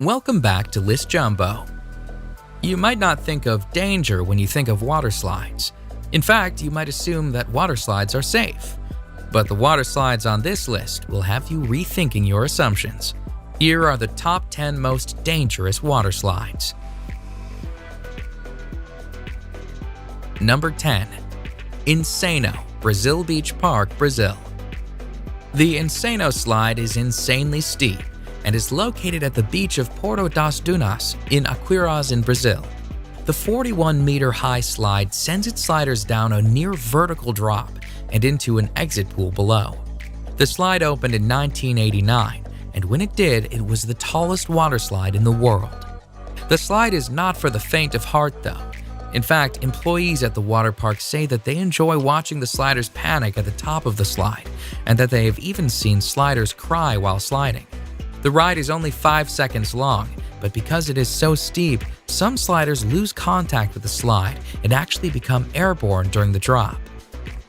Welcome back to List Jumbo. You might not think of danger when you think of water slides. In fact, you might assume that water slides are safe. But the water slides on this list will have you rethinking your assumptions. Here are the top 10 most dangerous water slides. Number 10. Insano, Brazil Beach Park, Brazil. The Insano slide is insanely steep and is located at the beach of Porto das Dunas in Aquiraz in Brazil. The 41-meter-high slide sends its sliders down a near-vertical drop and into an exit pool below. The slide opened in 1989, and when it did, it was the tallest water slide in the world. The slide is not for the faint of heart, though. In fact, employees at the water park say that they enjoy watching the sliders panic at the top of the slide, and that they have even seen sliders cry while sliding. The ride is only 5 seconds long, but because it is so steep, some sliders lose contact with the slide and actually become airborne during the drop.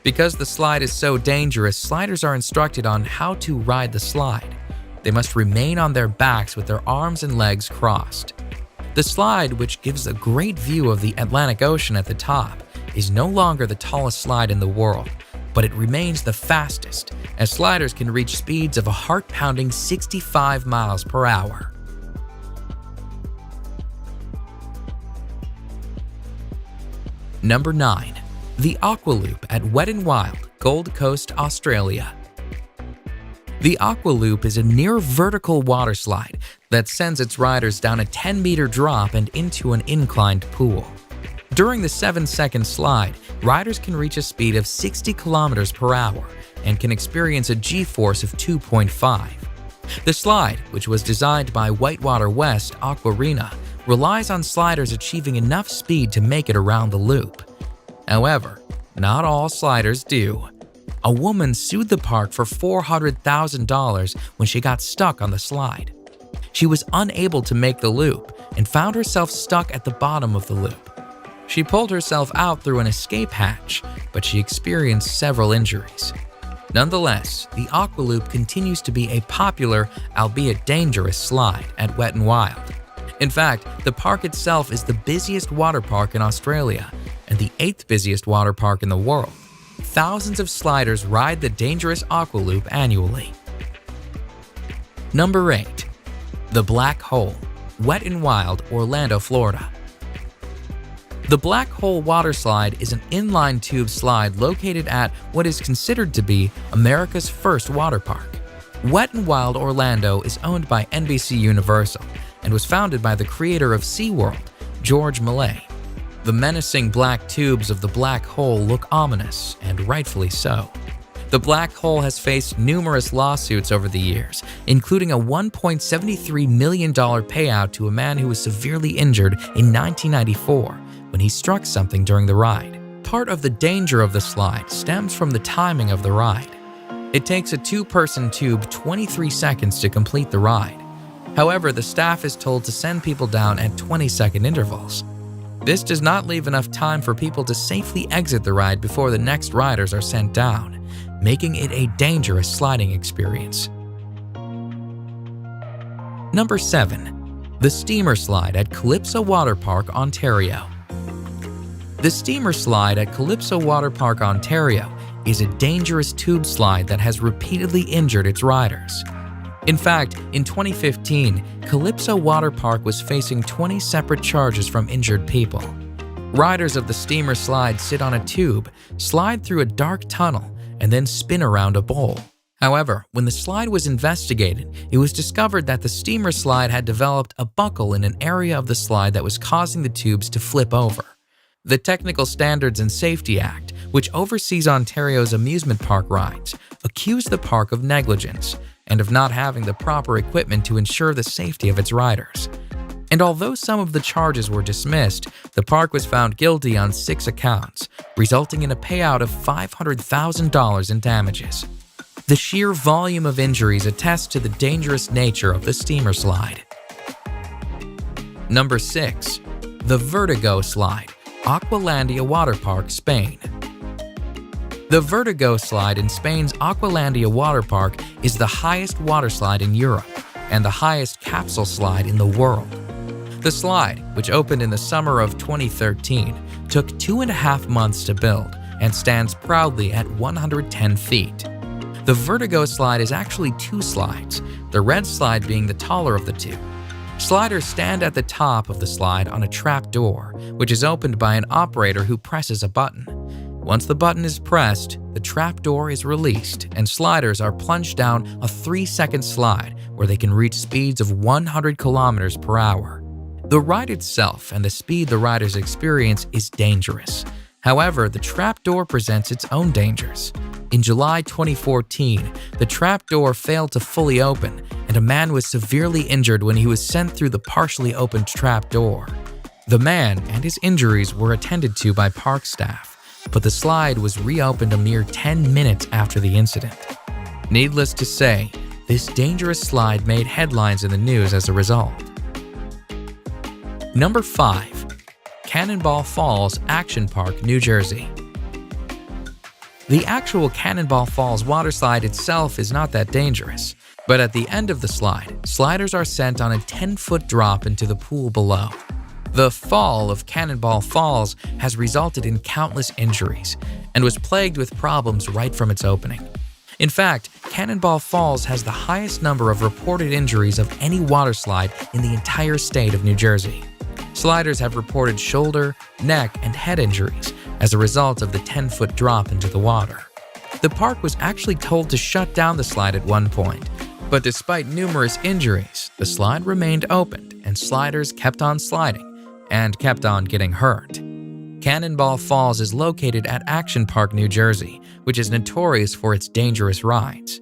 Because the slide is so dangerous, sliders are instructed on how to ride the slide. They must remain on their backs with their arms and legs crossed. The slide, which gives a great view of the Atlantic Ocean at the top, is no longer the tallest slide in the world, but it remains the fastest, as sliders can reach speeds of a heart-pounding 65 miles per hour. Number 9. The Aqua Loop at Wet n Wild, Gold Coast, Australia. The Aqua Loop is a near-vertical water slide that sends its riders down a 10-meter drop and into an inclined pool. During the 7-second slide, riders can reach a speed of 60 kilometers per hour and can experience a G-force of 2.5. The slide, which was designed by Whitewater West Aquarena, relies on sliders achieving enough speed to make it around the loop. However, not all sliders do. A woman sued the park for $400,000 when she got stuck on the slide. She was unable to make the loop and found herself stuck at the bottom of the loop. She pulled herself out through an escape hatch, but she experienced several injuries. Nonetheless, the Aqua Loop continues to be a popular, albeit dangerous, slide at Wet n Wild. In fact, the park itself is the busiest water park in Australia and the 8th busiest water park in the world. Thousands of sliders ride the dangerous Aqua Loop annually. Number 8. The Black Hole, Wet n Wild, Orlando, Florida. The Black Hole water slide is an inline tube slide located at what is considered to be America's first water park. Wet n Wild Orlando is owned by NBC Universal and was founded by the creator of SeaWorld, George Millay. The menacing black tubes of the Black Hole look ominous, and rightfully so. The Black Hole has faced numerous lawsuits over the years, including a $1.73 million payout to a man who was severely injured in 1994 when he struck something during the ride. Part of the danger of the slide stems from the timing of the ride. It takes a 2-person tube 23 seconds to complete the ride. However, the staff is told to send people down at 20-second intervals. This does not leave enough time for people to safely exit the ride before the next riders are sent down, making it a dangerous sliding experience. Number 7. The Steamer Slide at Calypso Water Park, Ontario. The Steamer Slide at Calypso Water Park, Ontario is a dangerous tube slide that has repeatedly injured its riders. In fact, in 2015, Calypso Water Park was facing 20 separate charges from injured people. Riders of the Steamer Slide sit on a tube, slide through a dark tunnel, and then spin around a bowl. However, when the slide was investigated, it was discovered that the Steamer Slide had developed a buckle in an area of the slide that was causing the tubes to flip over. The Technical Standards and Safety Act, which oversees Ontario's amusement park rides, accused the park of negligence and of not having the proper equipment to ensure the safety of its riders. And although some of the charges were dismissed, the park was found guilty on 6 accounts, resulting in a payout of $500,000 in damages. The sheer volume of injuries attests to the dangerous nature of the Steamer Slide. Number 6. The Vertigo Slide, Aqualandia Water Park, Spain. The Vertigo Slide in Spain's Aqualandia Water Park is the highest water slide in Europe and the highest capsule slide in the world. The slide, which opened in the summer of 2013, took 2.5 months to build and stands proudly at 110 feet. The Vertigo slide is actually 2 slides, the red slide being the taller of the 2. Sliders stand at the top of the slide on a trap door, which is opened by an operator who presses a button. Once the button is pressed, the trap door is released and sliders are plunged down a 3-second slide where they can reach speeds of 100 kilometers per hour. The ride itself and the speed the riders experience is dangerous. However, the trapdoor presents its own dangers. In July 2014, the trapdoor failed to fully open, and a man was severely injured when he was sent through the partially opened trapdoor. The man and his injuries were attended to by park staff, but the slide was reopened a mere 10 minutes after the incident. Needless to say, this dangerous slide made headlines in the news as a result. Number 5. Cannonball Falls Action Park, New Jersey. The actual Cannonball Falls water slide itself is not that dangerous, but at the end of the slide, sliders are sent on a 10-foot drop into the pool below. The fall of Cannonball Falls has resulted in countless injuries and was plagued with problems right from its opening. In fact, Cannonball Falls has the highest number of reported injuries of any water slide in the entire state of New Jersey. Sliders have reported shoulder, neck, and head injuries as a result of the 10-foot drop into the water. The park was actually told to shut down the slide at one point, but despite numerous injuries, the slide remained opened and sliders kept on sliding and kept on getting hurt. Cannonball Falls is located at Action Park, New Jersey, which is notorious for its dangerous rides.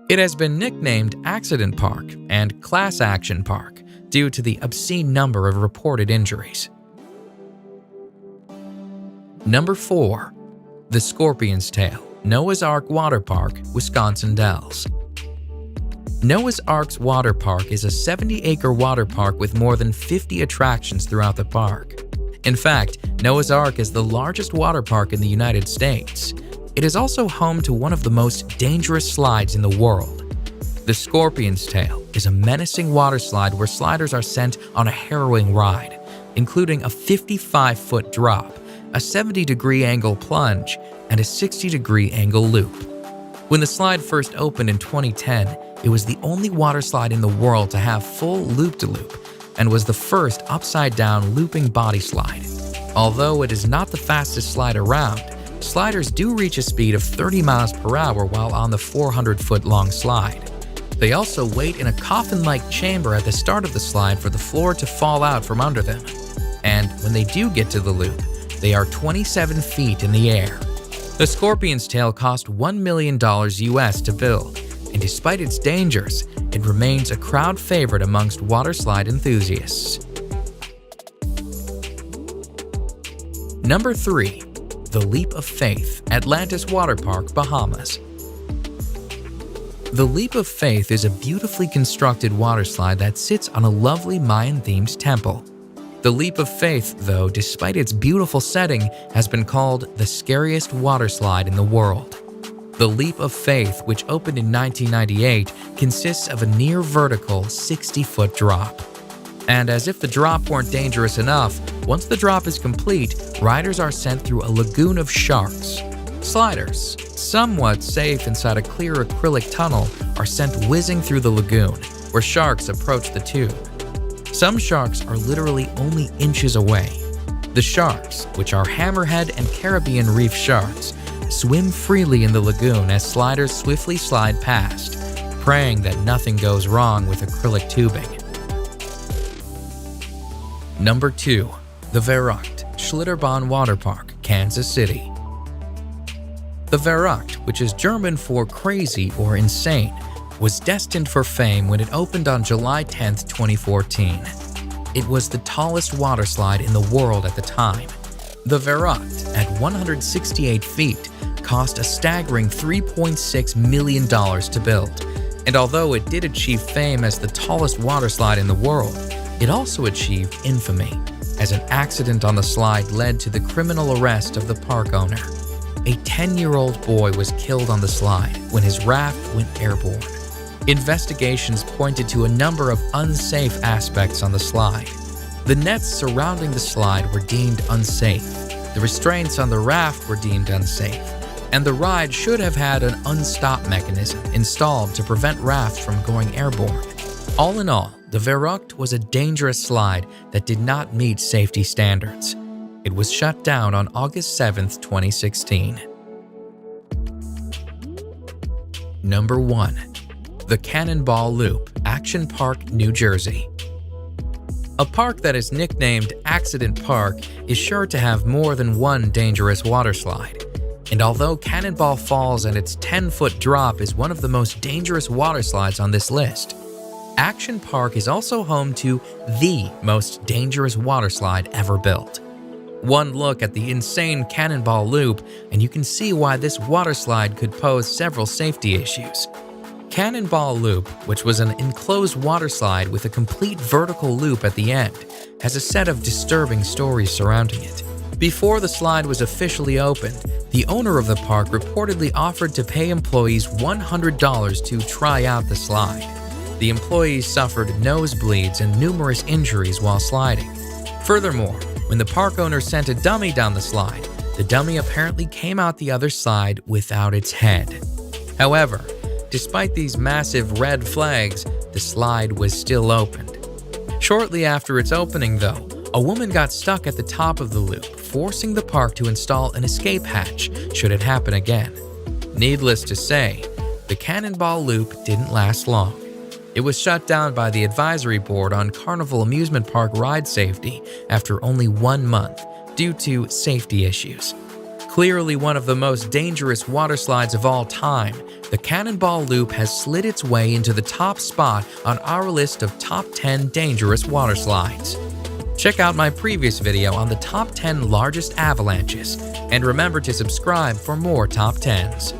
It has been nicknamed Accident Park and Class Action Park due to the obscene number of reported injuries. Number 4. The Scorpion's Tail, Noah's Ark Water Park, Wisconsin Dells. Noah's Ark's Water Park is a 70-acre water park with more than 50 attractions throughout the park. In fact, Noah's Ark is the largest water park in the United States. It is also home to one of the most dangerous slides in the world. The Scorpion's Tail is a menacing water slide where sliders are sent on a harrowing ride, including a 55-foot drop, a 70-degree angle plunge, and a 60-degree angle loop. When the slide first opened in 2010, it was the only water slide in the world to have full loop-de-loop and was the first upside-down looping body slide. Although it is not the fastest slide around, sliders do reach a speed of 30 miles per hour while on the 400-foot-long slide. They also wait in a coffin-like chamber at the start of the slide for the floor to fall out from under them. And when they do get to the loop, they are 27 feet in the air. The Scorpion's Tail cost $1 million US to build, and despite its dangers, it remains a crowd favorite amongst water slide enthusiasts. Number 3. The Leap of Faith, Atlantis Water Park, Bahamas. The Leap of Faith is a beautifully constructed water slide that sits on a lovely Mayan-themed temple. The Leap of Faith, though, despite its beautiful setting, has been called the scariest water slide in the world. The Leap of Faith, which opened in 1998, consists of a near-vertical 60-foot drop. And as if the drop weren't dangerous enough, once the drop is complete, riders are sent through a lagoon of sharks. Sliders, somewhat safe inside a clear acrylic tunnel, are sent whizzing through the lagoon, where sharks approach the tube. Some sharks are literally only inches away. The sharks, which are hammerhead and Caribbean reef sharks, swim freely in the lagoon as sliders swiftly slide past, praying that nothing goes wrong with acrylic tubing. Number 2. The Verrückt Schlitterbahn Water Park, Kansas City. The Verrückt, which is German for crazy or insane, was destined for fame when it opened on July 10, 2014. It was the tallest water slide in the world at the time. The Verrückt, at 168 feet, cost a staggering $3.6 million to build. And although it did achieve fame as the tallest water slide in the world, it also achieved infamy, as an accident on the slide led to the criminal arrest of the park owner. A 10-year-old boy was killed on the slide when his raft went airborne. Investigations pointed to a number of unsafe aspects on the slide. The nets surrounding the slide were deemed unsafe, the restraints on the raft were deemed unsafe, and the ride should have had an unstop mechanism installed to prevent rafts from going airborne. All in all, the Verrückt was a dangerous slide that did not meet safety standards. It was shut down on August 7, 2016. Number 1. The Cannonball Loop, Action Park, New Jersey. A park that is nicknamed Accident Park is sure to have more than one dangerous waterslide. And although Cannonball Falls and its 10-foot drop is one of the most dangerous waterslides on this list, Action Park is also home to the most dangerous waterslide ever built. One look at the insane Cannonball Loop and you can see why this waterslide could pose several safety issues. Cannonball Loop, which was an enclosed waterslide with a complete vertical loop at the end, has a set of disturbing stories surrounding it. Before the slide was officially opened, the owner of the park reportedly offered to pay employees $100 to try out the slide. The employees suffered nosebleeds and numerous injuries while sliding. Furthermore, when the park owner sent a dummy down the slide, the dummy apparently came out the other side without its head. However, despite these massive red flags, the slide was still opened. Shortly after its opening, though, a woman got stuck at the top of the loop, forcing the park to install an escape hatch should it happen again. Needless to say, the Cannonball Loop didn't last long. It was shut down by the Advisory Board on Carnival Amusement Park ride safety after only 1 month due to safety issues. Clearly one of the most dangerous waterslides of all time, the Cannonball Loop has slid its way into the top spot on our list of top 10 dangerous waterslides. Check out my previous video on the top 10 largest avalanches, and remember to subscribe for more top 10s.